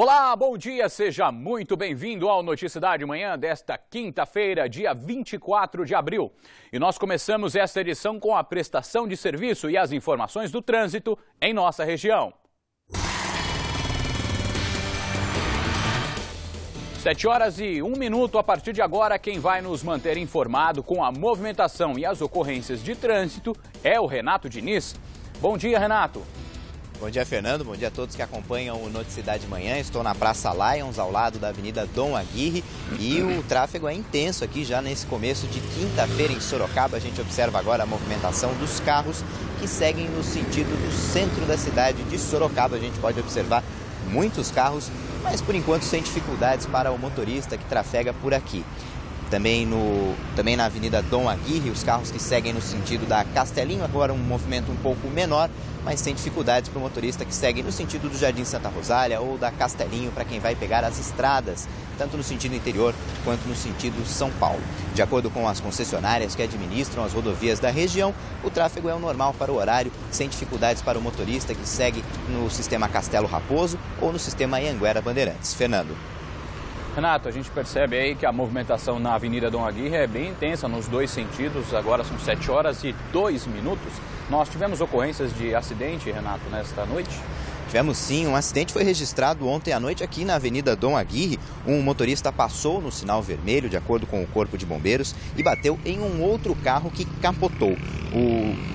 Olá, bom dia, seja muito bem-vindo ao Noticidade Manhã desta quinta-feira, dia 24 de abril. E nós começamos esta edição com a prestação de serviço e as informações do trânsito em nossa região. 7h01. A partir de agora, quem vai nos manter informado com a movimentação e as ocorrências de trânsito é o Renato Diniz. Bom dia, Renato. Bom dia, Fernando. Bom dia a todos que acompanham o Noticidade Manhã. Estou na Praça Lions, ao lado da Avenida Dom Aguirre, e o tráfego é intenso aqui já nesse começo de quinta-feira em Sorocaba. A gente observa agora a movimentação dos carros que seguem no sentido do centro da cidade de Sorocaba. A gente pode observar muitos carros, mas por enquanto sem dificuldades para o motorista que trafega por aqui. Também na Avenida Dom Aguirre, os carros que seguem no sentido da Castelinho, agora um movimento um pouco menor, mas sem dificuldades para o motorista que segue no sentido do Jardim Santa Rosália ou da Castelinho, para quem vai pegar as estradas, tanto no sentido interior quanto no sentido São Paulo. De acordo com as concessionárias que administram as rodovias da região, o tráfego é o normal para o horário, sem dificuldades para o motorista que segue no sistema Castelo Raposo ou no sistema Anhanguera Bandeirantes. Fernando. Renato, a gente percebe aí que a movimentação na Avenida Dom Aguirre é bem intensa nos dois sentidos. Agora são 7h02. Nós tivemos ocorrências de acidente, Renato, nesta noite? Tivemos sim, um acidente foi registrado ontem à noite aqui na Avenida Dom Aguirre. Um motorista passou no sinal vermelho, de acordo com o Corpo de Bombeiros, e bateu em um outro carro que capotou.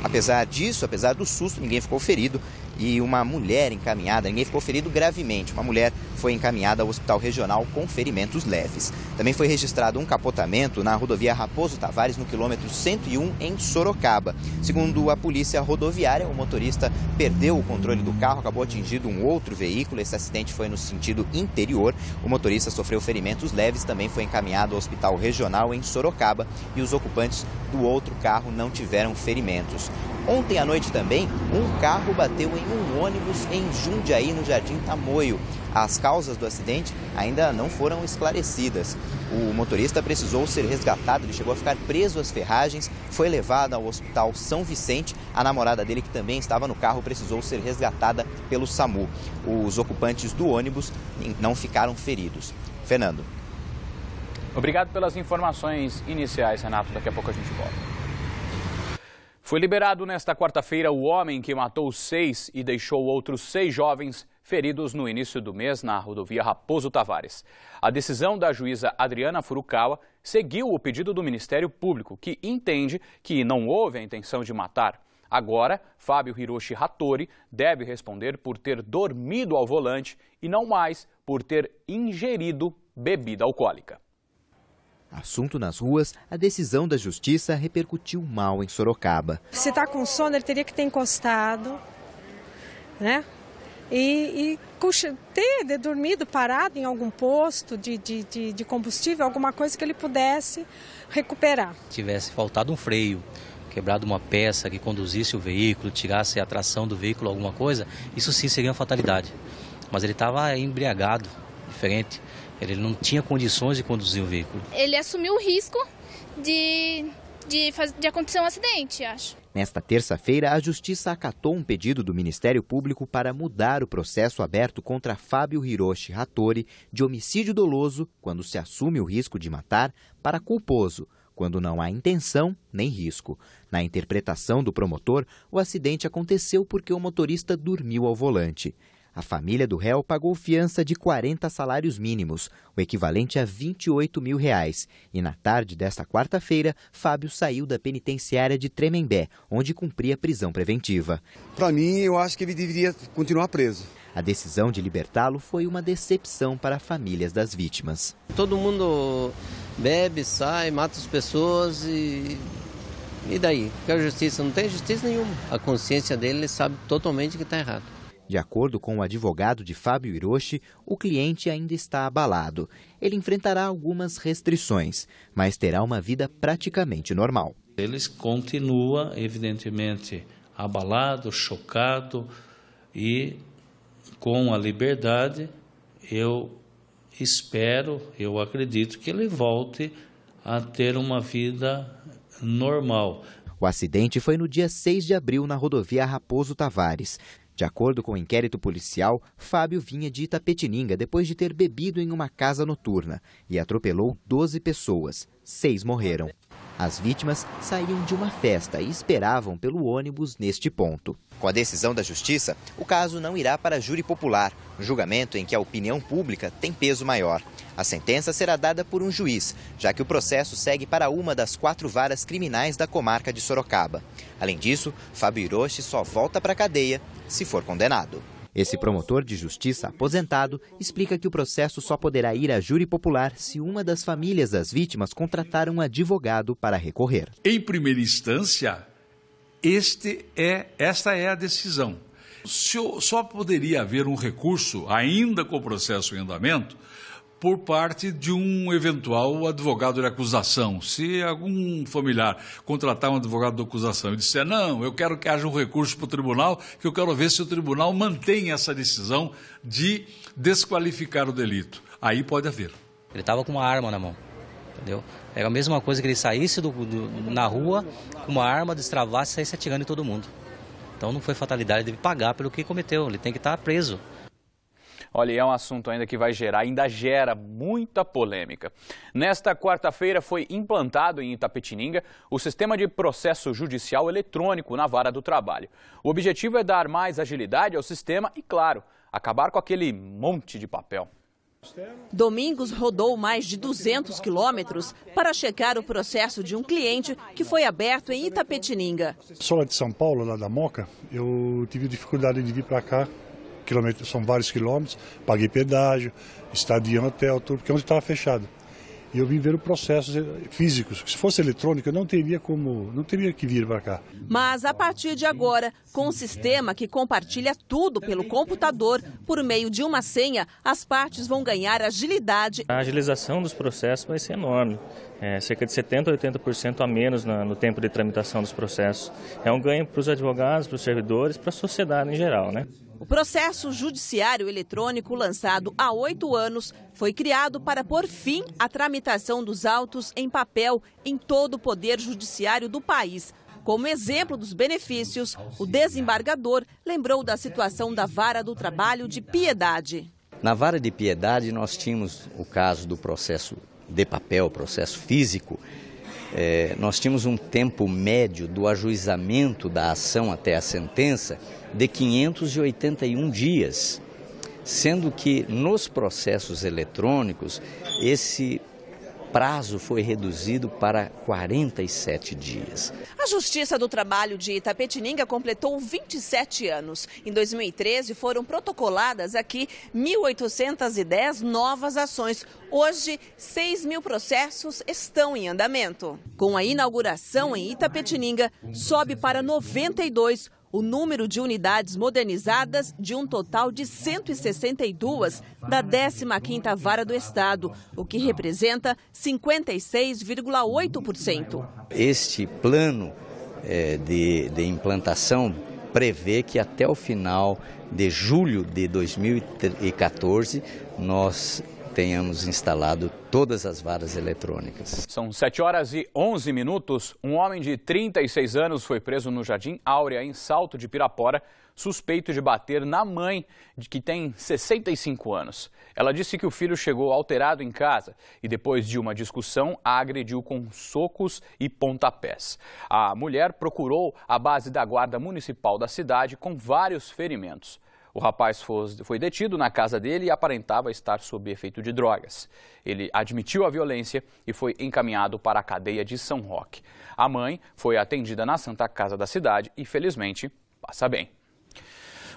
Apesar do susto, ninguém ficou ferido. E uma mulher encaminhada, ninguém ficou ferido gravemente. Uma mulher foi encaminhada ao Hospital Regional com ferimentos leves. Também foi registrado um capotamento na rodovia Raposo Tavares, no quilômetro 101, em Sorocaba. Segundo a polícia rodoviária, o motorista perdeu o controle do carro, acabou atingindo um outro veículo. Esse acidente foi no sentido interior. O motorista sofreu ferimentos leves, também foi encaminhado ao Hospital Regional em Sorocaba. E os ocupantes do outro carro não tiveram ferimentos. Ontem à noite também, um carro bateu em um ônibus em Jundiaí, no Jardim Tamoio. As causas do acidente ainda não foram esclarecidas. O motorista precisou ser resgatado, ele chegou a ficar preso às ferragens, foi levado ao Hospital São Vicente. A namorada dele, que também estava no carro, precisou ser resgatada pelo SAMU. Os ocupantes do ônibus não ficaram feridos. Fernando. Obrigado pelas informações iniciais, Renato. Daqui a pouco a gente volta. Foi liberado nesta quarta-feira o homem que matou 6 e deixou outros 6 jovens feridos no início do mês na rodovia Raposo Tavares. A decisão da juíza Adriana Furukawa seguiu o pedido do Ministério Público, que entende que não houve a intenção de matar. Agora, Fábio Hiroshi Hattori deve responder por ter dormido ao volante e não mais por ter ingerido bebida alcoólica. Assunto nas ruas, a decisão da justiça repercutiu mal em Sorocaba. Se está com sono, ele teria que ter encostado, né? E ter dormido parado em algum posto de combustível, alguma coisa que ele pudesse recuperar. Tivesse faltado um freio, quebrado uma peça que conduzisse o veículo, tirasse a tração do veículo, alguma coisa, isso sim seria uma fatalidade. Mas ele estava embriagado, diferente. Ele não tinha condições de conduzir o veículo. Ele assumiu o risco de acontecer um acidente, acho. Nesta terça-feira, a Justiça acatou um pedido do Ministério Público para mudar o processo aberto contra Fábio Hiroshi Hattori de homicídio doloso, quando se assume o risco de matar, para culposo, quando não há intenção nem risco. Na interpretação do promotor, o acidente aconteceu porque o motorista dormiu ao volante. A família do réu pagou fiança de 40 salários mínimos, o equivalente a R$28 mil. E na tarde desta quarta-feira, Fábio saiu da penitenciária de Tremembé, onde cumpria prisão preventiva. Para mim, eu acho que ele deveria continuar preso. A decisão de libertá-lo foi uma decepção para famílias das vítimas. Todo mundo bebe, sai, mata as pessoas e daí? Quer justiça? Não tem justiça nenhuma. A consciência dele, ele sabe totalmente que está errado. De acordo com o advogado de Fábio Hiroshi, o cliente ainda está abalado. Ele enfrentará algumas restrições, mas terá uma vida praticamente normal. Ele continua, evidentemente, abalado, chocado e com a liberdade, eu acredito que ele volte a ter uma vida normal. O acidente foi no dia 6 de abril na rodovia Raposo Tavares. De acordo com o inquérito policial, Fábio vinha de Itapetininga depois de ter bebido em uma casa noturna e atropelou 12 pessoas. 6 morreram. As vítimas saíam de uma festa e esperavam pelo ônibus neste ponto. Com a decisão da Justiça, o caso não irá para júri popular, um julgamento em que a opinião pública tem peso maior. A sentença será dada por um juiz, já que o processo segue para uma das 4 varas criminais da comarca de Sorocaba. Além disso, Fábio Hiroshi só volta para a cadeia se for condenado. Esse promotor de justiça aposentado explica que o processo só poderá ir a júri popular se uma das famílias das vítimas contratar um advogado para recorrer. Em primeira instância, esta é a decisão. Só poderia haver um recurso, ainda com o processo em andamento, por parte de um eventual advogado de acusação. Se algum familiar contratar um advogado de acusação e disser, não, eu quero que haja um recurso para o tribunal, que eu quero ver se o tribunal mantém essa decisão de desqualificar o delito. Aí pode haver. Ele estava com uma arma na mão, entendeu? Era a mesma coisa que ele saísse na rua com uma arma, destravasse e saísse atirando em todo mundo. Então não foi fatalidade, ele deve pagar pelo que cometeu, ele tem que estar preso. Olha, é um assunto ainda que ainda gera muita polêmica. Nesta quarta-feira foi implantado em Itapetininga o sistema de processo judicial eletrônico na Vara do Trabalho. O objetivo é dar mais agilidade ao sistema e, claro, acabar com aquele monte de papel. Domingos rodou mais de 200 quilômetros para checar o processo de um cliente que foi aberto em Itapetininga. Sou lá de São Paulo, lá da Moca, eu tive dificuldade de vir para cá. São vários quilômetros, paguei pedágio, estadia em hotel, tudo, porque onde estava fechado. E eu vim ver os processos físicos. Se fosse eletrônico, eu não teria que vir para cá. Mas a partir de agora, com um sistema que compartilha tudo pelo computador, por meio de uma senha, as partes vão ganhar agilidade. A agilização dos processos vai ser enorme. Cerca de 70% a 80% a menos no tempo de tramitação dos processos. É um ganho para os advogados, para os servidores, para a sociedade em geral, né? O processo judiciário eletrônico, lançado há 8 anos, foi criado para pôr fim à tramitação dos autos em papel em todo o poder judiciário do país. Como exemplo dos benefícios, o desembargador lembrou da situação da Vara do Trabalho de Piedade. Na Vara de Piedade, nós tínhamos o caso do processo de papel, processo físico. Nós tínhamos um tempo médio do ajuizamento da ação até a sentença de 581 dias, sendo que nos processos eletrônicos esse prazo foi reduzido para 47 dias. A Justiça do Trabalho de Itapetininga completou 27 anos. Em 2013 foram protocoladas aqui 1.810 novas ações. Hoje, 6.000 processos estão em andamento. Com a inauguração em Itapetininga, sobe para 92 o número de unidades modernizadas de um total de 162 da 15ª Vara do Estado, o que representa 56,8%. Este plano de implantação prevê que até o final de julho de 2014 nós tenhamos instalado todas as varas eletrônicas. São 7h11. Um homem de 36 anos foi preso no Jardim Áurea, em Salto de Pirapora, suspeito de bater na mãe, que tem 65 anos. Ela disse que o filho chegou alterado em casa e, depois de uma discussão, a agrediu com socos e pontapés. A mulher procurou a base da Guarda Municipal da cidade com vários ferimentos. O rapaz foi detido na casa dele e aparentava estar sob efeito de drogas. Ele admitiu a violência e foi encaminhado para a cadeia de São Roque. A mãe foi atendida na Santa Casa da cidade e, felizmente, passa bem.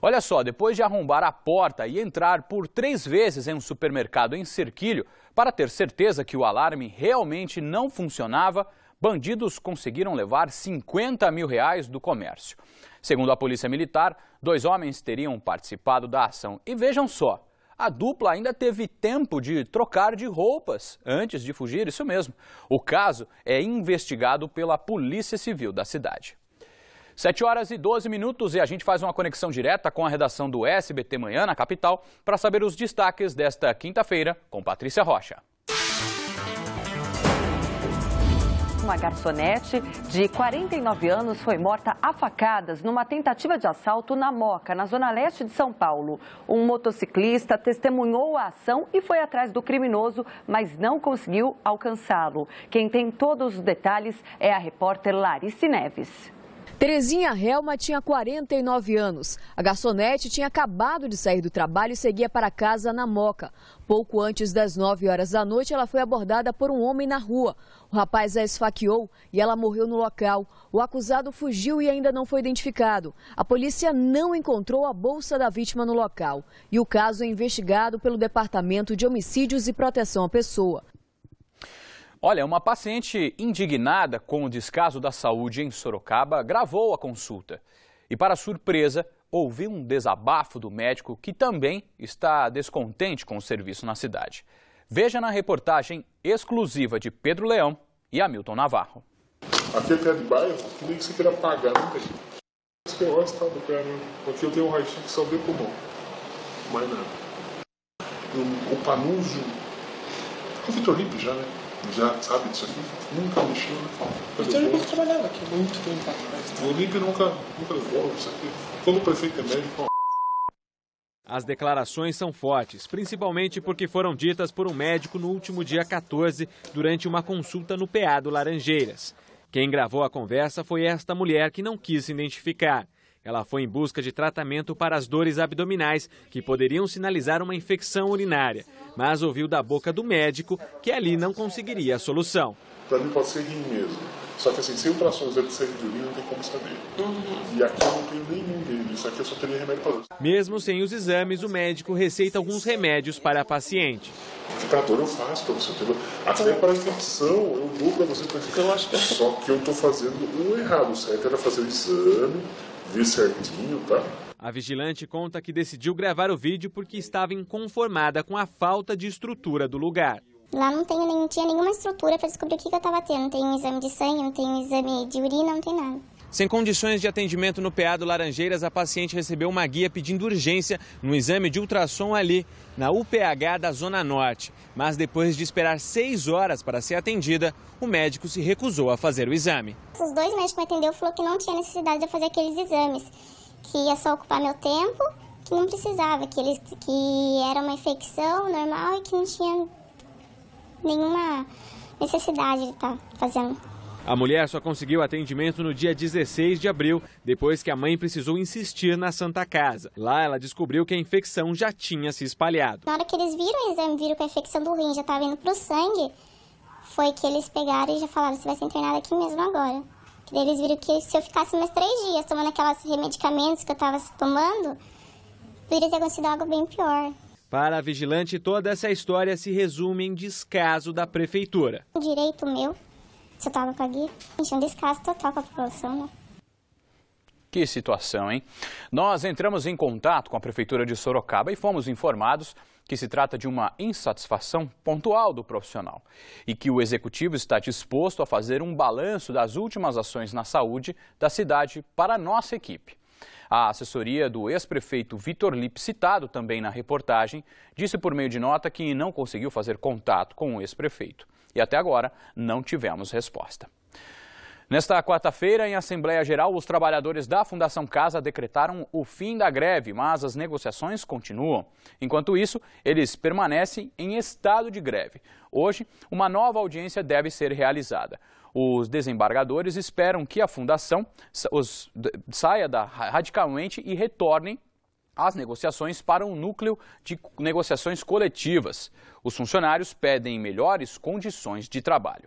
Olha só, depois de arrombar a porta e entrar por 3 vezes em um supermercado em Cerquilho, para ter certeza que o alarme realmente não funcionava, bandidos conseguiram levar R$50 mil do comércio. Segundo a Polícia Militar, 2 homens teriam participado da ação. E vejam só, a dupla ainda teve tempo de trocar de roupas antes de fugir, isso mesmo. O caso é investigado pela Polícia Civil da cidade. 7h12 e a gente faz uma conexão direta com a redação do SBT Manhã na capital para saber os destaques desta quinta-feira com Patrícia Rocha. uma garçonete de 49 anos foi morta a facadas numa tentativa de assalto na Moca, na zona leste de São Paulo. Um motociclista testemunhou a ação e foi atrás do criminoso, mas não conseguiu alcançá-lo. Quem tem todos os detalhes é a repórter Larice Neves. Terezinha Helma tinha 49 anos. A garçonete tinha acabado de sair do trabalho e seguia para casa na Moca. Pouco antes das 9 horas da noite, ela foi abordada por um homem na rua. O rapaz a esfaqueou e ela morreu no local. O acusado fugiu e ainda não foi identificado. A polícia não encontrou a bolsa da vítima no local. E o caso é investigado pelo Departamento de Homicídios e Proteção à Pessoa. Olha, uma paciente indignada com o descaso da saúde em Sorocaba gravou a consulta. E, para surpresa, ouviu um desabafo do médico que também está descontente com o serviço na cidade. Veja na reportagem exclusiva de Pedro Leão e Hamilton Navarro. Aqui é de bairro, que nem que você queira pagar, não tem. Esse negócio tá do pé, né? Aqui eu tenho um raio-x que só vê pulmão. Mais nada. O Panúzio, o Vitor Lipe já, né? Já sabe disso aqui? Nunca mexeu, né? O Vitor Lipe trabalhava aqui muito tempo atrás. O Lipe nunca levou isso aqui. Todo prefeito é médico. As declarações são fortes, principalmente porque foram ditas por um médico no último dia 14, durante uma consulta no PA do Laranjeiras. Quem gravou a conversa foi esta mulher que não quis se identificar. Ela foi em busca de tratamento para as dores abdominais, que poderiam sinalizar uma infecção urinária, mas ouviu da boca do médico que ali não conseguiria a solução. Para mim pode ser rim mesmo, só que assim, sem ultrassons de sangue de urina não tem como saber. E aqui eu não tenho nenhum deles, isso aqui eu só teria remédio para dor. Mesmo sem os exames, o médico receita alguns remédios para a paciente. Para dor eu faço para você, até para infecção eu dou para você para infecção. Só que eu estou fazendo o errado, certo? Era fazer o exame, ver certinho, tá? A vigilante conta que decidiu gravar o vídeo porque estava inconformada com a falta de estrutura do lugar. Lá não tinha nenhuma estrutura para descobrir o que eu estava tendo. Não tem um exame de sangue, não tem um exame de urina, não tem nada. Sem condições de atendimento no PA do Laranjeiras, a paciente recebeu uma guia pedindo urgência no exame de ultrassom ali, na UPH da Zona Norte. Mas depois de esperar 6 horas para ser atendida, o médico se recusou a fazer o exame. Os 2 médicos que me atenderam falaram que não tinha necessidade de eu fazer aqueles exames, que ia só ocupar meu tempo, que não precisava, que era uma infecção normal e que não tinha nenhuma necessidade de estar fazendo. A mulher só conseguiu atendimento no dia 16 de abril, depois que a mãe precisou insistir na Santa Casa. Lá ela descobriu que a infecção já tinha se espalhado. Na hora que eles viram o exame, viram que a infecção do rim já estava indo para o sangue, foi que eles pegaram e já falaram, você vai ser internado aqui mesmo agora. Que daí eles viram que se eu ficasse mais 3 dias tomando aqueles medicamentos que eu estava tomando, poderia ter acontecido algo bem pior. Para a vigilante, toda essa história se resume em descaso da prefeitura. O direito meu, se eu estava com a guia, tinha um descaso total com a população, né? Que situação, hein? Nós entramos em contato com a Prefeitura de Sorocaba e fomos informados que se trata de uma insatisfação pontual do profissional e que o Executivo está disposto a fazer um balanço das últimas ações na saúde da cidade para a nossa equipe. A assessoria do ex-prefeito Vitor Lipe, citado também na reportagem, disse por meio de nota que não conseguiu fazer contato com o ex-prefeito. E até agora não tivemos resposta. Nesta quarta-feira, em Assembleia Geral, os trabalhadores da Fundação Casa decretaram o fim da greve, mas as negociações continuam. Enquanto isso, eles permanecem em estado de greve. Hoje, uma nova audiência deve ser realizada. Os desembargadores esperam que a Fundação saia radicalmente e retorne às negociações para um núcleo de negociações coletivas. Os funcionários pedem melhores condições de trabalho.